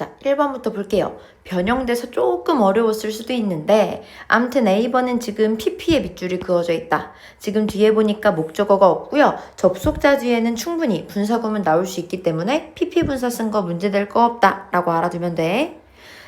자, 1번부터 볼게요. 변형돼서 조금 어려웠을 수도 있는데 아무튼 A번은 지금 PP에 밑줄이 그어져 있다. 지금 뒤에 보니까 목적어가 없고요. 접속자 뒤에는 충분히 분사구문 나올 수 있기 때문에 PP 분사 쓴 거 문제될 거 없다 라고 알아두면 돼.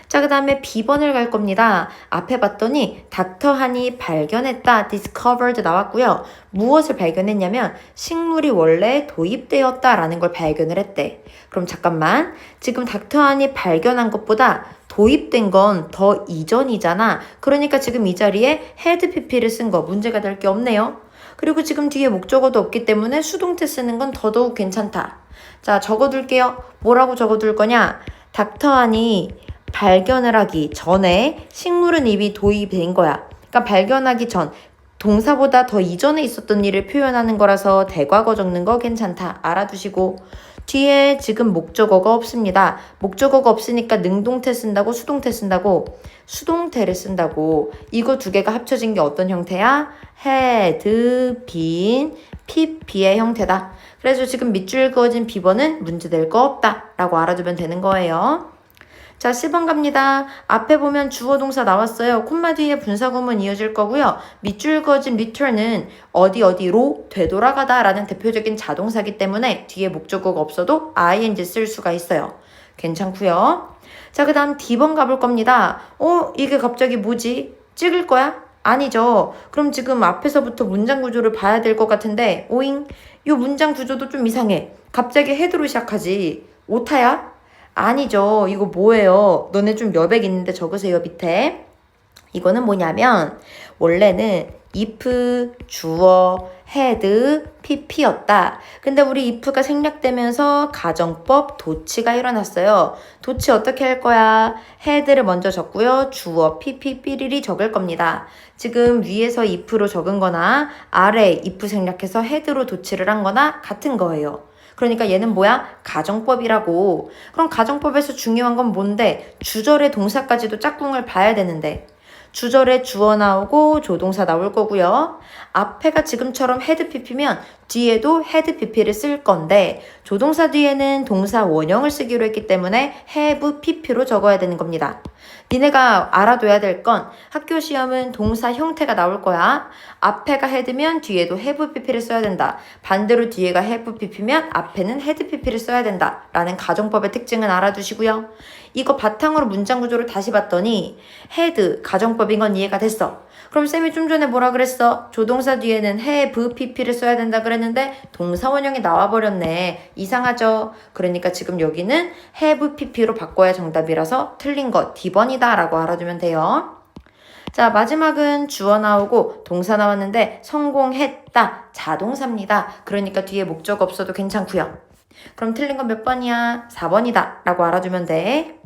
자, 그 다음에 B번을 갈 겁니다. 앞에 봤더니 닥터 한이 발견했다, discovered 나왔고요. 무엇을 발견했냐면 식물이 원래 도입되었다 라는 걸 발견을 했대. 그럼 잠깐만, 지금 닥터 한이 발견한 것보다 도입된 건 더 이전이잖아. 그러니까 지금 이 자리에 had pp를 쓴 거 문제가 될 게 없네요. 그리고 지금 뒤에 목적어도 없기 때문에 수동태 쓰는 건 더더욱 괜찮다. 자, 적어둘게요. 뭐라고 적어둘 거냐? 닥터 한이 발견을 하기 전에 식물은 이미 도입된 거야. 그러니까 발견하기 전, 동사보다 더 이전에 있었던 일을 표현하는 거라서 대과거 적는 거 괜찮다. 알아두시고 뒤에 지금 목적어가 없습니다. 목적어가 없으니까 능동태 쓴다고 수동태 쓴다고? 수동태를 쓴다고. 이거 두 개가 합쳐진 게 어떤 형태야? had, been, pp의 형태다. 그래서 지금 밑줄 그어진 B번은 문제될 거 없다 라고 알아두면 되는 거예요. 자, 10번 갑니다. 앞에 보면 주어 동사 나왔어요. 콤마 뒤에 분사구문 이어질 거고요. 밑줄 그어진 return은 어디로 되돌아가다 라는 대표적인 자동사기 때문에 뒤에 목적어가 없어도 ing 쓸 수가 있어요. 괜찮고요. 자, 그 다음 D번 가볼 겁니다. 이게 갑자기 뭐지? 찍을 거야? 아니죠. 그럼 지금 앞에서부터 문장 구조를 봐야 될 것 같은데 오잉? 요 문장 구조도 좀 이상해. 갑자기 헤드로 시작하지. 오타야? 아니죠. 이거 뭐예요? 너네 좀 여백 있는데 적으세요, 밑에. 이거는 뭐냐면 원래는 if, 주어, had, pp였다. 근데 우리 if가 생략되면서 가정법 도치가 일어났어요. 도치 어떻게 할 거야? had를 먼저 적고요. 주어, pp, 삐리리 적을 겁니다. 지금 위에서 if로 적은 거나 아래 if 생략해서 had로 도치를 한 거나 같은 거예요. 그러니까 얘는 뭐야? 가정법이라고. 그럼 가정법에서 중요한 건 뭔데? 주절의 동사까지도 짝꿍을 봐야 되는데 주절에 주어 나오고 조동사 나올 거고요. 앞에가 지금처럼 had pp면 뒤에도 had pp를 쓸 건데 조동사 뒤에는 동사 원형을 쓰기로 했기 때문에 have pp로 적어야 되는 겁니다. 니네가 알아둬야 될 건 학교 시험은 동사 형태가 나올 거야. 앞에가 had면 뒤에도 have pp를 써야 된다. 반대로 뒤에가 have pp면 앞에는 had pp를 써야 된다. 라는 가정법의 특징은 알아두시고요. 이거 바탕으로 문장 구조를 다시 봤더니 had, 가정법인 건 이해가 됐어. 그럼 쌤이 좀 전에 뭐라 그랬어? 조동사 뒤에는 have pp를 써야 된다 그랬는데 동사 원형이 나와버렸네. 이상하죠? 그러니까 지금 여기는 have pp로 바꿔야 정답이라서 틀린 거 D번이다 라고 알아두면 돼요. 자, 마지막은 주어 나오고 동사 나왔는데 성공했다. 자동사입니다. 그러니까 뒤에 목적 없어도 괜찮고요. 그럼 틀린 건 몇 번이야? 4번이다 라고 알아두면 돼.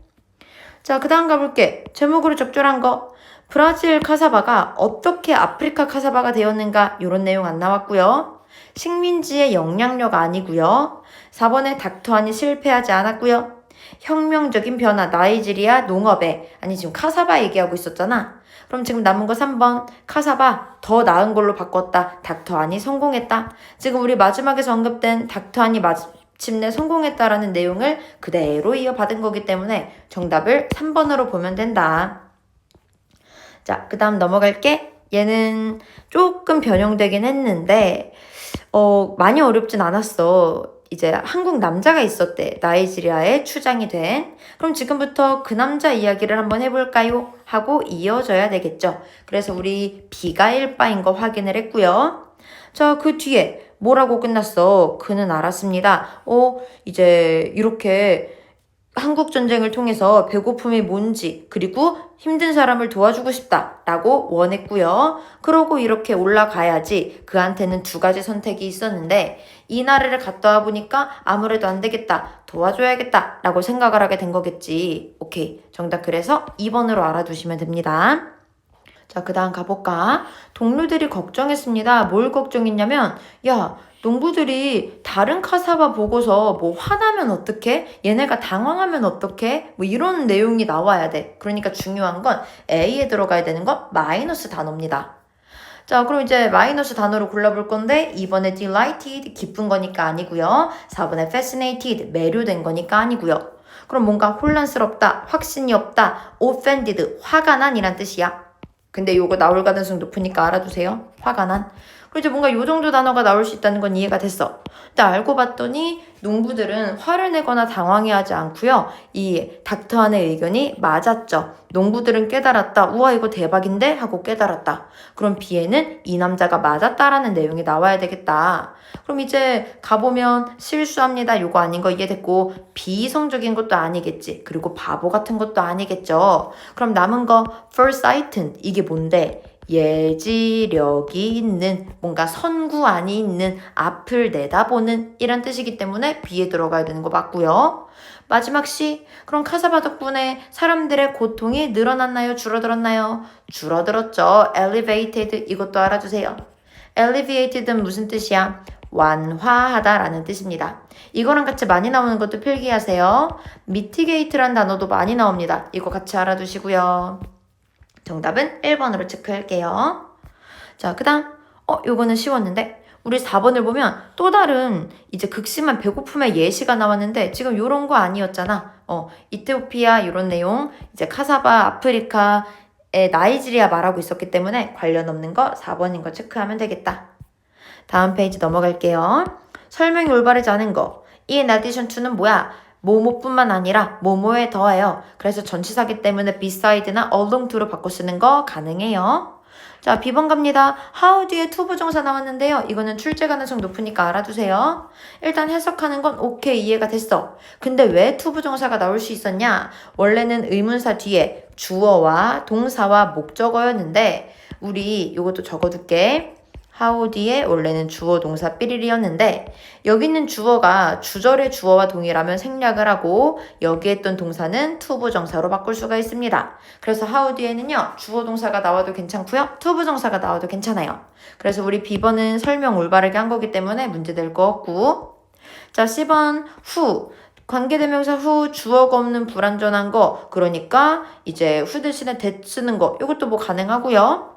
자, 그 다음 가볼게. 제목으로 적절한 거. 브라질 카사바가 어떻게 아프리카 카사바가 되었는가 이런 내용 안 나왔고요. 식민지의 영향력 아니고요. 4번에 닥터안이 실패하지 않았고요. 혁명적인 변화 나이지리아 농업에 아니 지금 카사바 얘기하고 있었잖아. 그럼 지금 남은 거 3번 카사바 더 나은 걸로 바꿨다. 닥터안이 성공했다. 지금 우리 마지막에서 언급된 닥터안이 마침내 성공했다라는 내용을 그대로 이어받은 거기 때문에 정답을 3번으로 보면 된다. 자, 그 다음 넘어갈게. 얘는 조금 변형되긴 했는데 많이 어렵진 않았어. 이제 한국 남자가 있었대. 나이지리아에 추장이 된. 그럼 지금부터 그 남자 이야기를 한번 해볼까요? 하고 이어져야 되겠죠. 그래서 우리 B가 1바인 거 확인을 했고요. 자, 그 뒤에 뭐라고 끝났어? 그는 알았습니다. 이제 이렇게 한국전쟁을 통해서 배고픔이 뭔지 그리고 힘든 사람을 도와주고 싶다 라고 원했고요. 그러고 이렇게 올라가야지 그한테는 두 가지 선택이 있었는데 이 나라를 갔다 와 보니까 아무래도 안 되겠다. 도와줘야겠다 라고 생각을 하게 된 거겠지. 오케이. 정답 그래서 2번으로 알아두시면 됩니다. 자, 그 다음 가볼까? 동료들이 걱정했습니다. 뭘 걱정했냐면 야, 농부들이 다른 카사바 보고서 뭐 화나면 어떡해? 얘네가 당황하면 어떡해? 뭐 이런 내용이 나와야 돼. 그러니까 중요한 건 A에 들어가야 되는 건 마이너스 단어입니다. 자, 그럼 이제 마이너스 단어로 골라볼 건데 2번에 delighted, 기쁜 거니까 아니고요. 4번에 fascinated, 매료된 거니까 아니고요. 그럼 뭔가 혼란스럽다, 확신이 없다, offended, 화가 난 이란 뜻이야. 근데 요거 나올 가능성 높으니까 알아두세요. 화가 난. 그리고 이제 뭔가 요 정도 단어가 나올 수 있다는 건 이해가 됐어. 근데 알고 봤더니 농부들은 화를 내거나 당황해하지 않고요. 이 닥터한의 의견이 맞았죠. 농부들은 깨달았다. 우와 이거 대박인데? 하고 깨달았다. 그럼 B에는 이 남자가 맞았다라는 내용이 나와야 되겠다. 그럼 이제 가보면 실수합니다. 요거 아닌 거 이해됐고 비이성적인 것도 아니겠지. 그리고 바보 같은 것도 아니겠죠. 그럼 남은 거 foresight는 이게 뭔데? 예지력이 있는, 뭔가 선구안이 있는, 앞을 내다보는 이란 뜻이기 때문에 B에 들어가야 되는 거 맞고요. 마지막 C, 그럼 카사바 덕분에 사람들의 고통이 늘어났나요? 줄어들었나요? 줄어들었죠. elevated, 이것도 알아주세요. alleviated는 무슨 뜻이야? 완화하다 라는 뜻입니다. 이거랑 같이 많이 나오는 것도 필기하세요. mitigate란 단어도 많이 나옵니다. 이거 같이 알아두시고요. 정답은 1번으로 체크할게요. 자, 그 다음 요거는 쉬웠는데 우리 4번을 보면 또 다른 이제 극심한 배고픔의 예시가 나왔는데 지금 요런 거 아니었잖아. 이티오피아 요런 내용, 이제 카사바, 아프리카의 나이지리아 말하고 있었기 때문에 관련 없는 거 4번인 거 체크하면 되겠다. 다음 페이지 넘어갈게요. 설명이 올바르지 않은 거. in addition to는 뭐야? 뭐뭐뿐만 아니라 뭐뭐에 더해요. 그래서 전치사기 때문에 beside나 along to로 바꿔 쓰는 거 가능해요. 자, B번 갑니다. how 뒤에 to 부정사 나왔는데요. 이거는 출제 가능성 높으니까 알아두세요. 일단 해석하는 건 오케이, 이해가 됐어. 근데 왜 to 부정사가 나올 수 있었냐? 원래는 의문사 뒤에 주어와 동사와 목적어였는데 우리 이것도 적어둘게. how 뒤에 원래는 주어 동사 삐리리였는데 여기 있는 주어가 주절의 주어와 동일하면 생략을 하고 여기에 있던 동사는 to 부정사로 바꿀 수가 있습니다. 그래서 how 뒤에는요 주어 동사가 나와도 괜찮고요 to 부정사가 나와도 괜찮아요. 그래서 우리 B번은 설명 올바르게 한 거기 때문에 문제될 거 없고, 자 C번 who 관계대명사 후 주어가 없는 불완전한 거, 그러니까 이제 who 대신에 that 쓰는 거, 이것도 뭐 가능하고요.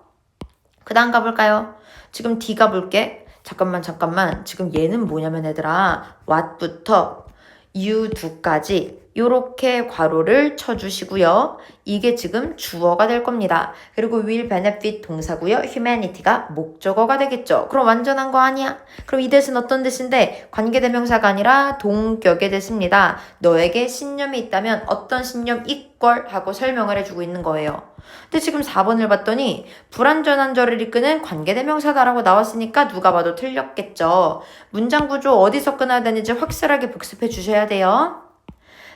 그 다음 가볼까요? 지금 D 가볼게. 잠깐만. 지금 얘는 뭐냐면 얘들아, what부터 you2까지 요렇게 괄호를 쳐주시고요. 이게 지금 주어가 될 겁니다. 그리고 will benefit 동사고요. humanity가 목적어가 되겠죠. 그럼 완전한 거 아니야? 그럼 이 대신 어떤 대신데? 관계대명사가 아니라 동격의 대신입니다. 너에게 신념이 있다면 어떤 신념 이걸 하고 설명을 해주고 있는 거예요. 근데 지금 4번을 봤더니 불완전한 절을 이끄는 관계대명사다라고 나왔으니까 누가 봐도 틀렸겠죠. 문장 구조 어디서 끊어야 되는지 확실하게 복습해 주셔야 돼요.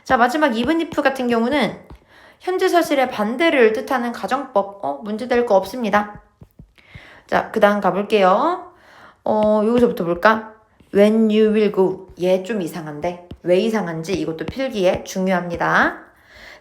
자, 마지막 even if 같은 경우는 현재 사실의 반대를 뜻하는 가정법. 문제될 거 없습니다. 자, 그 다음 가볼게요. 여기서부터 볼까? When you will go. 얘 좀 이상한데 왜 이상한지 이것도 필기에 중요합니다.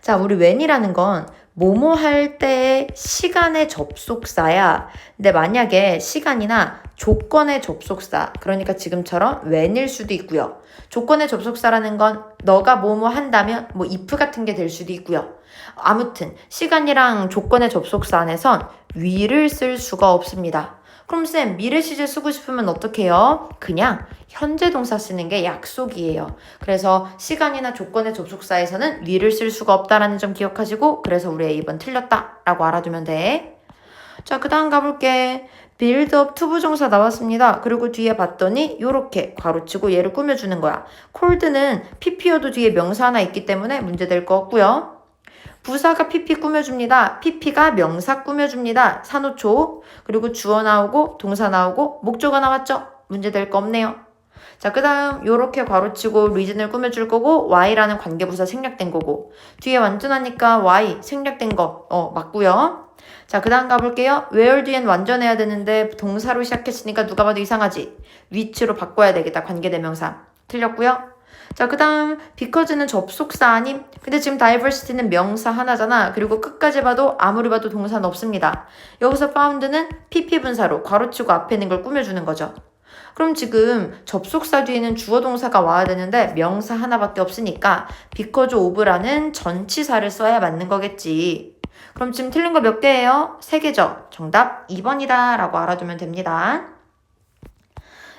자, 우리 when이라는 건 뭐뭐 할 때의 시간의 접속사야. 근데 만약에 시간이나 조건의 접속사, 그러니까 지금처럼 when일 수도 있고요. 조건의 접속사라는 건 너가 뭐뭐 한다면 뭐 if 같은 게 될 수도 있고요. 아무튼 시간이랑 조건의 접속사 안에선 will을 쓸 수가 없습니다. 그럼 쌤, 미래 시제 쓰고 싶으면 어떻게 해요? 그냥 현재 동사 쓰는 게 약속이에요. 그래서 시간이나 조건의 접속사에서는 will을 쓸 수가 없다라는 점 기억하시고, 그래서 우리 A번 틀렸다라고 알아두면 돼. 자, 그 다음 가볼게. build up to 부정사 나왔습니다. 그리고 뒤에 봤더니 요렇게 괄호치고 얘를 꾸며주는 거야. cold는 PP여도 뒤에 명사 하나 있기 때문에 문제될 거 없고요. 부사가 PP 꾸며줍니다. PP가 명사 꾸며줍니다. 산호초. 그리고 주어 나오고 동사 나오고 목적어 나왔죠? 문제될 거 없네요. 자, 그 다음 요렇게 괄호치고 reason을 꾸며줄 거고 y라는 관계부사 생략된 거고 뒤에 완전하니까 y 생략된 거 맞고요. 자, 그 다음 가볼게요. where 뒤엔 완전해야 되는데 동사로 시작했으니까 누가 봐도 이상하지? which로 바꿔야 되겠다. 관계대명사. 틀렸고요. 자, 그 다음 because는 접속사 아님? 근데 지금 diversity는 명사 하나잖아. 그리고 끝까지 봐도 아무리 봐도 동사는 없습니다. 여기서 found는 PP 분사로 괄호치고 앞에 있는 걸 꾸며주는 거죠. 그럼 지금 접속사 뒤에는 주어 동사가 와야 되는데 명사 하나밖에 없으니까 because of라는 전치사를 써야 맞는 거겠지. 그럼 지금 틀린 거 몇 개예요? 3개죠. 정답 2번이다 라고 알아두면 됩니다.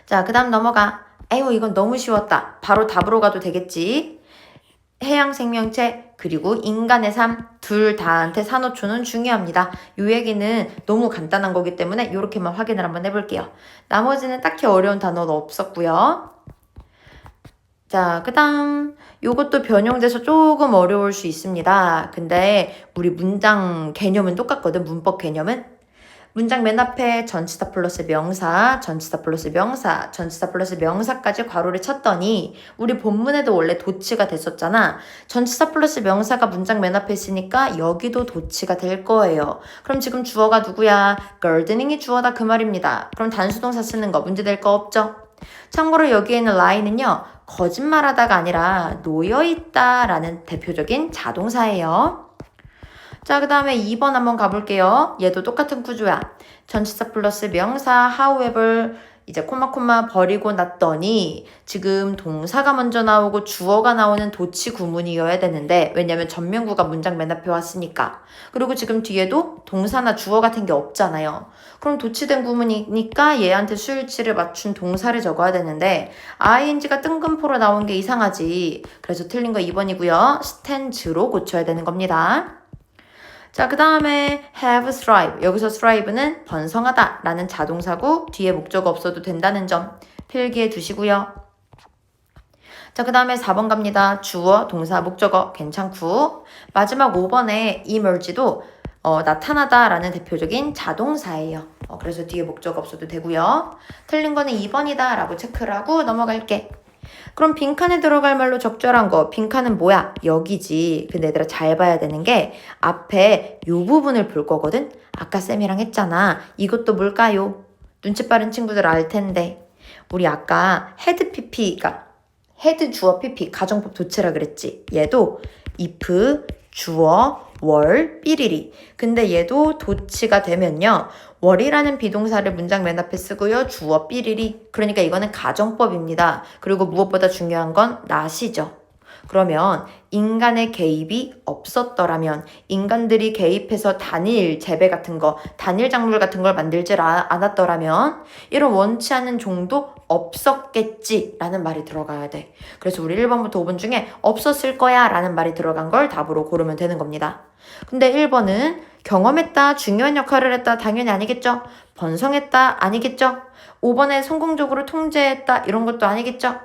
자, 그 다음 넘어가. 에휴, 이건 너무 쉬웠다. 바로 답으로 가도 되겠지. 해양 생명체 그리고 인간의 삶 둘 다한테 산호초는 중요합니다. 이 얘기는 너무 간단한 거기 때문에 이렇게만 확인을 한번 해볼게요. 나머지는 딱히 어려운 단어도 없었고요. 자, 그 다음 요것도 변형돼서 조금 어려울 수 있습니다. 근데 우리 문장 개념은 똑같거든. 문법 개념은. 문장 맨 앞에 전치사 플러스 명사, 전치사 플러스 명사, 전치사 플러스 명사까지 괄호를 쳤더니 우리 본문에도 원래 도치가 됐었잖아. 전치사 플러스 명사가 문장 맨 앞에 있으니까 여기도 도치가 될 거예요. 그럼 지금 주어가 누구야? gardening이 주어다 그 말입니다. 그럼 단수동사 쓰는 거 문제될 거 없죠? 참고로 여기에 있는 lie는요. 거짓말하다가 아니라 놓여있다라는 대표적인 자동사예요. 자, 그 다음에 2번 한번 가볼게요. 얘도 똑같은 구조야. 전치사 플러스 명사, however, 이제 콤마 버리고 났더니 지금 동사가 먼저 나오고 주어가 나오는 도치 구문이어야 되는데 왜냐면 전면구가 문장 맨 앞에 왔으니까. 그리고 지금 뒤에도 동사나 주어 같은 게 없잖아요. 그럼 도치된 구문이니까 얘한테 수일치를 맞춘 동사를 적어야 되는데 ing가 뜬금포로 나온 게 이상하지. 그래서 틀린 거 2번이고요. stands로 고쳐야 되는 겁니다. 자, 그 다음에 have thrive. 여기서 thrive는 번성하다 라는 자동사고 뒤에 목적어 없어도 된다는 점 필기해 두시고요. 자, 그 다음에 4번 갑니다. 주어, 동사, 목적어 괜찮고 마지막 5번에 emerge도 나타나다 라는 대표적인 자동사예요. 그래서 뒤에 목적어 없어도 되고요. 틀린 거는 2번이다 라고 체크를 하고 넘어갈게. 그럼 빈칸에 들어갈 말로 적절한 거 빈칸은 뭐야? 여기지. 근데 얘들아 잘 봐야 되는 게 앞에 요 부분을 볼 거거든? 아까 쌤이랑 했잖아. 이것도 뭘까요? 눈치 빠른 친구들 알 텐데 우리 아까 헤드 PP가 헤드 주어 PP 가정법 도체라 그랬지. 얘도 if 주어 월 삐리리. 근데 얘도 도치가 되면요. 월이라는 비동사를 문장 맨 앞에 쓰고요. 주어 삐리리. 그러니까 이거는 가정법입니다. 그리고 무엇보다 중요한 건 not이죠. 그러면 인간의 개입이 없었더라면 인간들이 개입해서 단일 재배 같은 거, 단일 작물 같은 걸 만들지 않았더라면 이런 원치 않은 종도 없었겠지 라는 말이 들어가야 돼. 그래서 우리 1번부터 5번 중에 없었을 거야 라는 말이 들어간 걸 답으로 고르면 되는 겁니다. 근데 1번은 경험했다, 중요한 역할을 했다, 당연히 아니겠죠? 번성했다, 아니겠죠? 5번에 성공적으로 통제했다, 이런 것도 아니겠죠?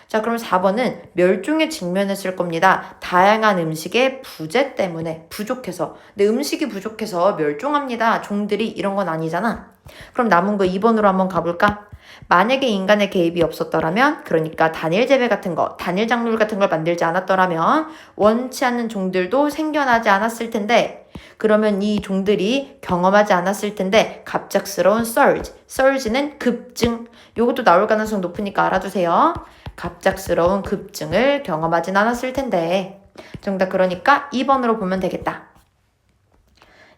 자, 그럼 4번은 멸종에 직면했을 겁니다. 다양한 음식의 부재 때문에 부족해서. 근데 음식이 부족해서 멸종합니다. 종들이 이런 건 아니잖아. 그럼 남은 거 2번으로 한번 가볼까? 만약에 인간의 개입이 없었더라면, 그러니까 단일 재배 같은 거, 단일 작물 같은 걸 만들지 않았더라면 원치 않는 종들도 생겨나지 않았을 텐데 그러면 이 종들이 경험하지 않았을 텐데 갑작스러운 surge는 급증. 요것도 나올 가능성 높으니까 알아두세요. 갑작스러운 급증을 경험하진 않았을 텐데 정답 그러니까 2번으로 보면 되겠다.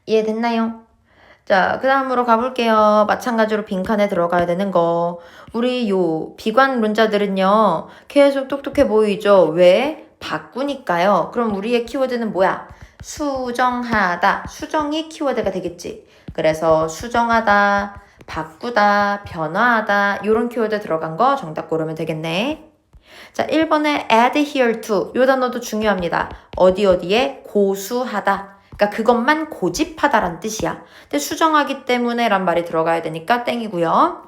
이해됐나요? 자, 그 다음으로 가볼게요. 마찬가지로 빈칸에 들어가야 되는 거. 우리 요 비관론자들은요. 계속 똑똑해 보이죠? 왜? 바꾸니까요. 그럼 우리의 키워드는 뭐야? 수정하다. 수정이 키워드가 되겠지. 그래서 수정하다, 바꾸다, 변화하다 이런 키워드 들어간 거 정답 고르면 되겠네. 자, 1번에 add here to 요 단어도 중요합니다. 어디에 고수하다. 그러니까 그것만 고집하다란 뜻이야. 근데 수정하기 때문에 란 말이 들어가야 되니까 땡이고요.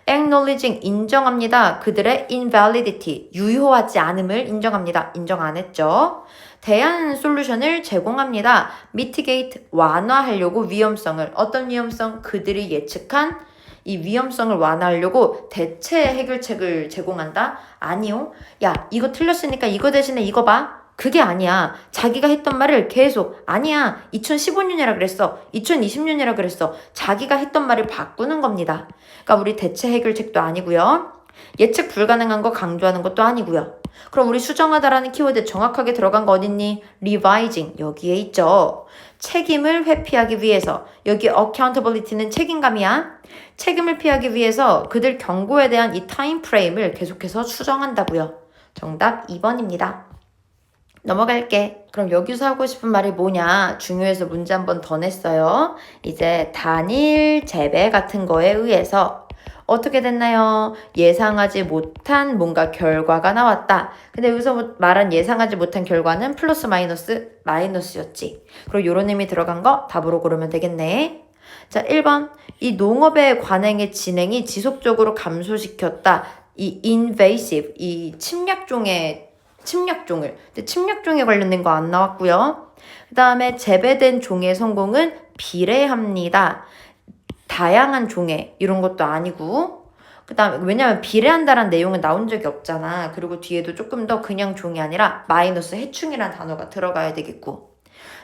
acknowledging 인정합니다. 그들의 invalidity 유효하지 않음을 인정합니다. 인정 안 했죠. 대안 솔루션을 제공합니다. mitigate 완화하려고 위험성을 어떤 위험성? 그들이 예측한 이 위험성을 완화하려고 대체 해결책을 제공한다? 아니요. 야, 이거 틀렸으니까 이거 대신에 이거 봐. 그게 아니야. 자기가 했던 말을 계속 아니야. 2015년이라 그랬어. 2020년이라 그랬어. 자기가 했던 말을 바꾸는 겁니다. 그러니까 우리 대체 해결책도 아니고요. 예측 불가능한 거 강조하는 것도 아니고요. 그럼 우리 수정하다라는 키워드 정확하게 들어간 거 어딨니? revising 여기에 있죠. 책임을 회피하기 위해서 여기 accountability는 책임감이야. 책임을 피하기 위해서 그들 경고에 대한 이 타임 프레임을 계속해서 수정한다고요. 정답 2번입니다. 넘어갈게. 그럼 여기서 하고 싶은 말이 뭐냐? 중요해서 문제 한 번 더 냈어요. 이제 단일 재배 같은 거에 의해서 어떻게 됐나요? 예상하지 못한 뭔가 결과가 나왔다. 근데 여기서 말한 예상하지 못한 결과는 플러스 마이너스 마이너스였지. 그리고 요런 의미 들어간 거 답으로 고르면 되겠네. 자, 1번. 이 농업의 관행의 진행이 지속적으로 감소시켰다. 이 invasive, 이 침략종에 관련된 거 안 나왔고요. 그 다음에 재배된 종의 성공은 비례합니다. 다양한 종에 이런 것도 아니고, 그 다음에 왜냐면 비례한다라는 내용은 나온 적이 없잖아. 그리고 뒤에도 조금 더 그냥 종이 아니라 마이너스 해충이라는 단어가 들어가야 되겠고.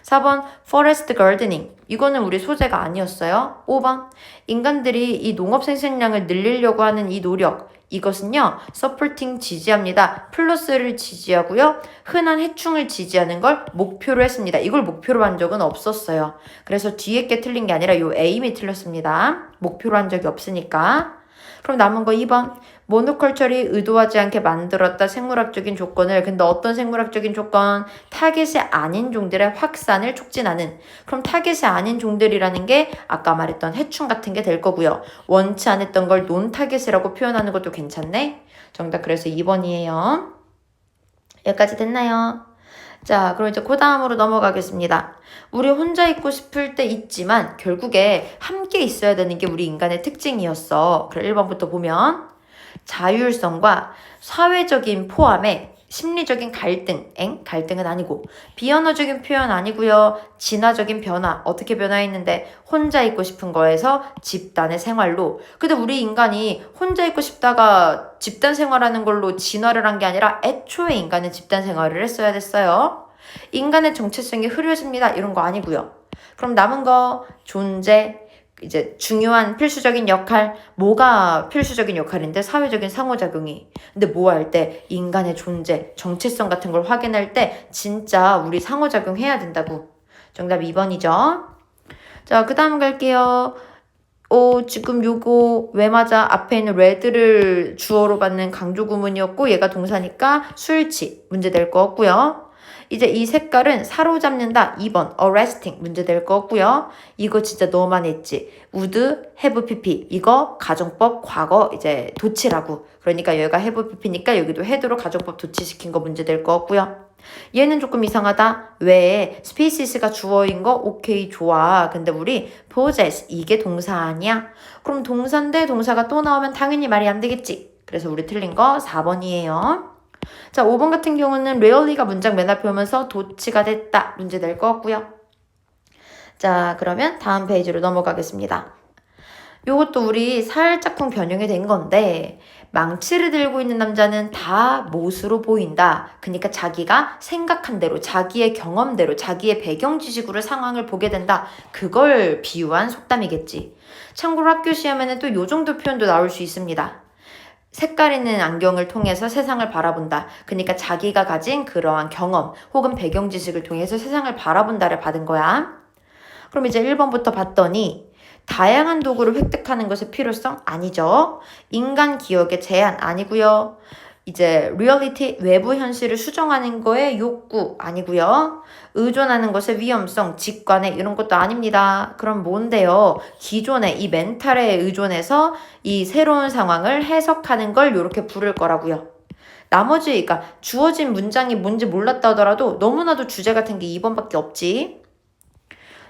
4번 forest gardening, 이거는 우리 소재가 아니었어요. 5번 인간들이 이 농업 생산량을 늘리려고 하는 이 노력, 이것은요 supporting 지지합니다. 플러스를 지지하고요 흔한 해충을 지지하는 걸 목표로 했습니다. 이걸 목표로 한 적은 없었어요. 그래서 뒤에 게 틀린 게 아니라 요 a임이 틀렸습니다. 목표로 한 적이 없으니까. 그럼 남은 거 2번. 모노컬처리 의도하지 않게 만들었다 생물학적인 조건을. 근데 어떤 생물학적인 조건? 타겟이 아닌 종들의 확산을 촉진하는. 그럼 타겟이 아닌 종들이라는 게 아까 말했던 해충 같은 게 될 거고요. 원치 않았던 걸 논타겟이라고 표현하는 것도 괜찮네. 정답 그래서 2번이에요. 여기까지 됐나요? 자, 그럼 이제 그 다음으로 넘어가겠습니다. 우리 혼자 있고 싶을 때 있지만 결국에 함께 있어야 되는 게 우리 인간의 특징이었어. 그럼 1번부터 보면 자율성과 사회적인 포함에 심리적인 갈등, 갈등은 아니고 비언어적인 표현 아니고요. 진화적인 변화, 어떻게 변화했는데 혼자 있고 싶은 거에서 집단의 생활로. 근데 우리 인간이 혼자 있고 싶다가 집단 생활하는 걸로 진화를 한 게 아니라 애초에 인간은 집단 생활을 했어야 됐어요. 인간의 정체성이 흐려집니다. 이런 거 아니고요. 그럼 남은 거 존재, 이제 중요한 필수적인 역할, 뭐가 필수적인 역할인데 사회적인 상호작용이. 근데 뭐 할 때 인간의 존재, 정체성 같은 걸 확인할 때 진짜 우리 상호작용 해야 된다고. 정답 2번이죠. 자, 그 다음 갈게요. 지금 요거 왜 맞아? 앞에 있는 red를 주어로 받는 강조 구문이었고 얘가 동사니까 수일치 문제 될 거 없고요. 이제 이 색깔은 사로잡는다. 2번 arresting 문제 될 거 없고요. 이거 진짜 너만 했지. would, have pp 이거 가정법 과거 이제 도치라고. 그러니까 여기가 have pp니까 여기도 had로 가정법 도치시킨 거 문제 될 거 없고요. 얘는 조금 이상하다. 왜? spaces가 주어인 거 오케이 좋아. 근데 우리 possess 이게 동사 아니야? 그럼 동사인데 동사가 또 나오면 당연히 말이 안 되겠지. 그래서 우리 틀린 거 4번이에요. 자, 5번 같은 경우는 rarely가 문장 맨 앞에 오면서 도치가 됐다. 문제 될 것 같고요. 자, 그러면 다음 페이지로 넘어가겠습니다. 요것도 우리 살짝쿵 변형이 된 건데 망치를 들고 있는 남자는 다 못으로 보인다. 그러니까 자기가 생각한 대로, 자기의 경험대로, 자기의 배경 지식으로 상황을 보게 된다. 그걸 비유한 속담이겠지. 참고로 학교 시험에는 또 요 정도 표현도 나올 수 있습니다. 색깔 있는 안경을 통해서 세상을 바라본다. 그러니까 자기가 가진 그러한 경험 혹은 배경 지식을 통해서 세상을 바라본다를 받은 거야. 그럼 이제 1번부터 봤더니 다양한 도구를 획득하는 것의 필요성 아니죠. 인간 기억의 제한 아니고요. 이제 리얼리티 외부 현실을 수정하는 거에 욕구 아니고요. 의존하는 것의 위험성, 직관에 이런 것도 아닙니다. 그럼 뭔데요? 기존의 이 멘탈에 의존해서 이 새로운 상황을 해석하는 걸 이렇게 부를 거라고요. 나머지 그러니까 주어진 문장이 뭔지 몰랐다 하더라도 너무나도 주제 같은 게 2번밖에 없지.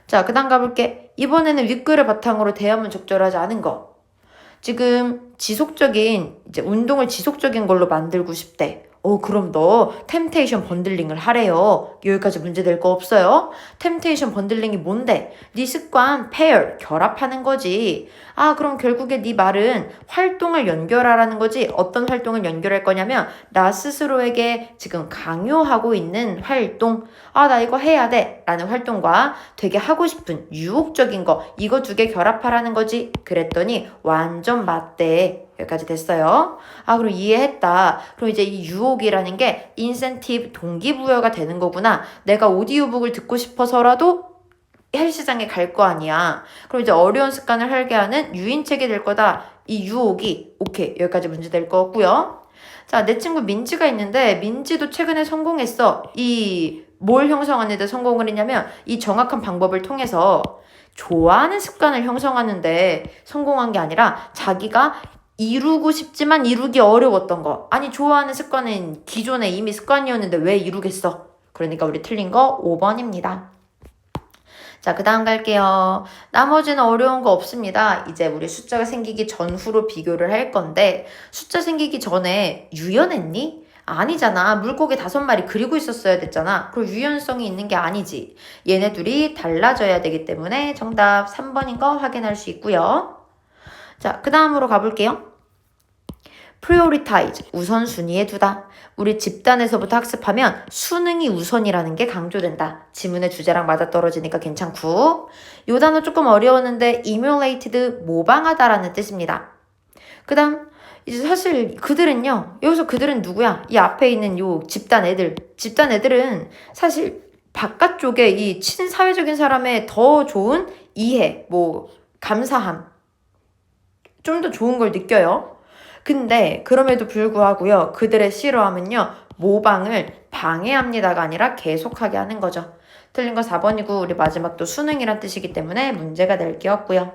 자, 그 다음 가볼게. 이번에는 윗글을 바탕으로 대하면 적절하지 않은 거. 지금 지속적인 이제 운동을 지속적인 걸로 만들고 싶대. 그럼 너 템테이션 번들링을 하래요. 여기까지 문제 될 거 없어요? 템테이션 번들링이 뭔데? 네 습관 pair 결합하는 거지. 그럼 결국에 네 말은 활동을 연결하라는 거지. 어떤 활동을 연결할 거냐면 나 스스로에게 지금 강요하고 있는 활동. 나 이거 해야 돼 라는 활동과 되게 하고 싶은 유혹적인 거, 이거 두 개 결합하라는 거지. 그랬더니 완전 맞대. 여기까지 됐어요. 그럼 이해했다. 그럼 이제 이 유혹이라는 게 인센티브, 동기부여가 되는 거구나. 내가 오디오북을 듣고 싶어서라도 헬스장에 갈 거 아니야. 그럼 이제 어려운 습관을 하게 하는 유인책이 될 거다. 이 유혹이. 오케이. 여기까지 문제 될 거 같고요. 자, 내 친구 민지가 있는데 민지도 최근에 성공했어. 뭘 형성하는 데 성공을 했냐면 이 정확한 방법을 통해서 좋아하는 습관을 형성하는데 성공한 게 아니라 자기가 이루고 싶지만 이루기 어려웠던 거. 아니, 좋아하는 습관은 기존에 이미 습관이었는데 왜 이루겠어? 그러니까 우리 틀린 거 5번입니다. 자, 그 다음 갈게요. 나머지는 어려운 거 없습니다. 이제 우리 숫자가 생기기 전후로 비교를 할 건데, 숫자 생기기 전에 유연했니? 아니잖아. 물고기 5마리 그리고 있었어야 됐잖아. 그럼 유연성이 있는 게 아니지. 얘네 둘이 달라져야 되기 때문에 정답 3번인 거 확인할 수 있고요. 자, 그 다음으로 가볼게요. prioritize, 우선순위에 두다. 우리 집단에서부터 학습하면 수능이 우선이라는 게 강조된다. 지문의 주제랑 맞아떨어지니까 괜찮고. 요 단어 조금 어려웠는데 emulated, 모방하다라는 뜻입니다. 그 다음 이제 사실 그들은요. 여기서 그들은 누구야? 이 앞에 있는 요 집단 애들. 집단 애들은 사실 바깥쪽에 이 친사회적인 사람의 더 좋은 이해, 감사함. 좀 더 좋은 걸 느껴요. 근데 그럼에도 불구하고요. 그들의 싫어함은요. 모방을 방해합니다가 아니라 계속하게 하는 거죠. 틀린 거 4번이고 우리 마지막 또 수능이란 뜻이기 때문에 문제가 될 게 없고요.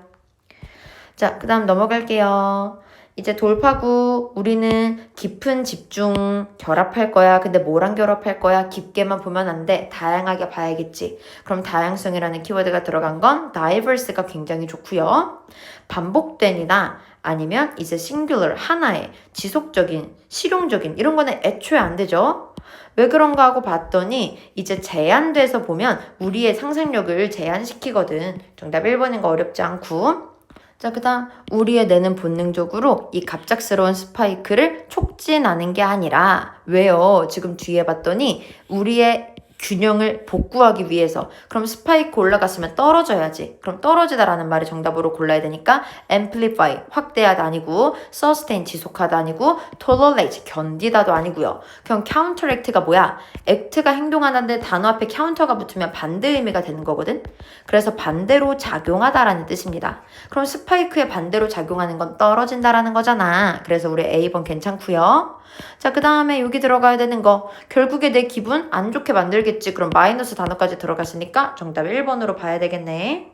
자, 그 다음 넘어갈게요. 이제 돌파구 우리는 깊은 집중 결합할 거야. 근데 뭐랑 결합할 거야? 깊게만 보면 안 돼. 다양하게 봐야겠지. 그럼 다양성이라는 키워드가 들어간 건 diverse가 굉장히 좋고요. 반복된이나 아니면 이제 singular, 하나의 지속적인, 실용적인 이런 거는 애초에 안 되죠. 왜 그런가 하고 봤더니 이제 제한돼서 보면 우리의 상상력을 제한시키거든. 정답 1번인 거 어렵지 않고. 자, 그 다음 우리의 뇌는 본능적으로 이 갑작스러운 스파이크를 촉진하는 게 아니라 왜요? 지금 뒤에 봤더니 우리의 균형을 복구하기 위해서. 그럼 스파이크 올라갔으면 떨어져야지. 그럼 떨어지다라는 말이 정답으로 골라야 되니까 amplify, 확대하다 아니고 sustain, 지속하다 아니고 tolerate, 견디다도 아니고요. 그럼 counteract가 뭐야? act가 행동하는데 단어 앞에 counter가 붙으면 반대 의미가 되는 거거든. 그래서 반대로 작용하다라는 뜻입니다. 그럼 스파이크에 반대로 작용하는 건 떨어진다라는 거잖아. 그래서 우리 A번 괜찮고요. 자, 그 다음에 여기 들어가야 되는 거. 결국에 내 기분 안 좋게 만들겠지. 그럼 마이너스 단어까지 들어갔으니까 정답 1번으로 봐야 되겠네.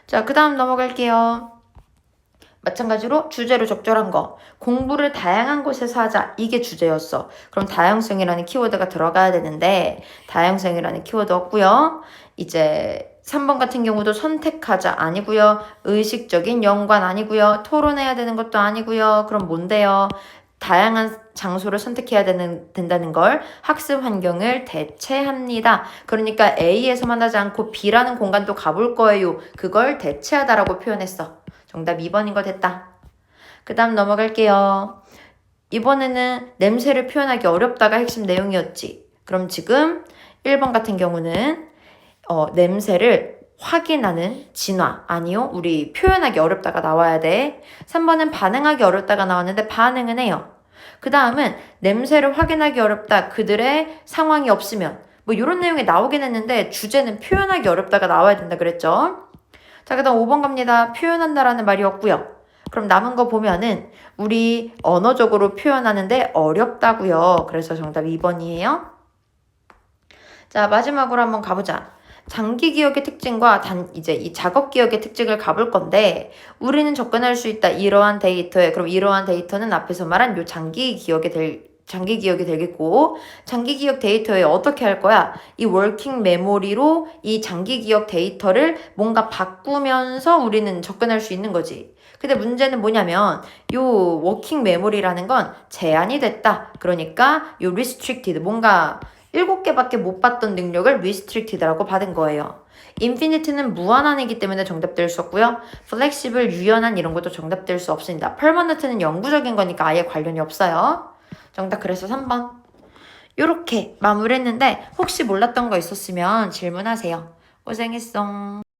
자, 그 다음 넘어갈게요. 마찬가지로 주제로 적절한 거. 공부를 다양한 곳에서 하자. 이게 주제였어. 그럼 다양성이라는 키워드가 들어가야 되는데 다양성이라는 키워드 없고요. 이제 3번 같은 경우도 선택하자 아니고요. 의식적인 연관 아니고요. 토론해야 되는 것도 아니고요. 그럼 뭔데요? 다양한 장소를 선택해야 된다는 걸 학습 환경을 대체합니다. 그러니까 A에서만 하지 않고 B라는 공간도 가볼 거예요. 그걸 대체하다라고 표현했어. 정답 2번인 거 됐다. 그 다음 넘어갈게요. 이번에는 냄새를 표현하기 어렵다가 핵심 내용이었지. 그럼 지금 1번 같은 경우는 냄새를 확인하는 진화. 아니요. 우리 표현하기 어렵다가 나와야 돼. 3번은 반응하기 어렵다가 나왔는데 반응은 해요. 그 다음은 냄새를 확인하기 어렵다. 그들의 상황이 없으면. 이런 내용이 나오긴 했는데 주제는 표현하기 어렵다가 나와야 된다 그랬죠. 자, 그 다음 5번 갑니다. 표현한다라는 말이 없고요. 그럼 남은 거 보면은 우리 언어적으로 표현하는데 어렵다고요. 그래서 정답 2번이에요. 자, 마지막으로 한번 가보자. 장기 기억의 특징과 이제 이 작업 기억의 특징을 가볼 건데 우리는 접근할 수 있다. 이러한 데이터에. 그럼 이러한 데이터는 앞에서 말한 요 장기 기억이 되겠고 장기 기억 데이터에 어떻게 할 거야? 이 워킹 메모리로 이 장기 기억 데이터를 뭔가 바꾸면서 우리는 접근할 수 있는 거지. 근데 문제는 뭐냐면 요 워킹 메모리라는 건 제한이 됐다. 그러니까 요 restricted 뭔가 7개밖에 못 봤던 능력을 restricted라고 받은 거예요. infinite는 무한한이기 때문에 정답될 수 없고요. flexible, 유연한 이런 것도 정답될 수 없습니다. permanent는 영구적인 거니까 아예 관련이 없어요. 정답 그래서 3번. 요렇게 마무리했는데 혹시 몰랐던 거 있었으면 질문하세요. 고생했어.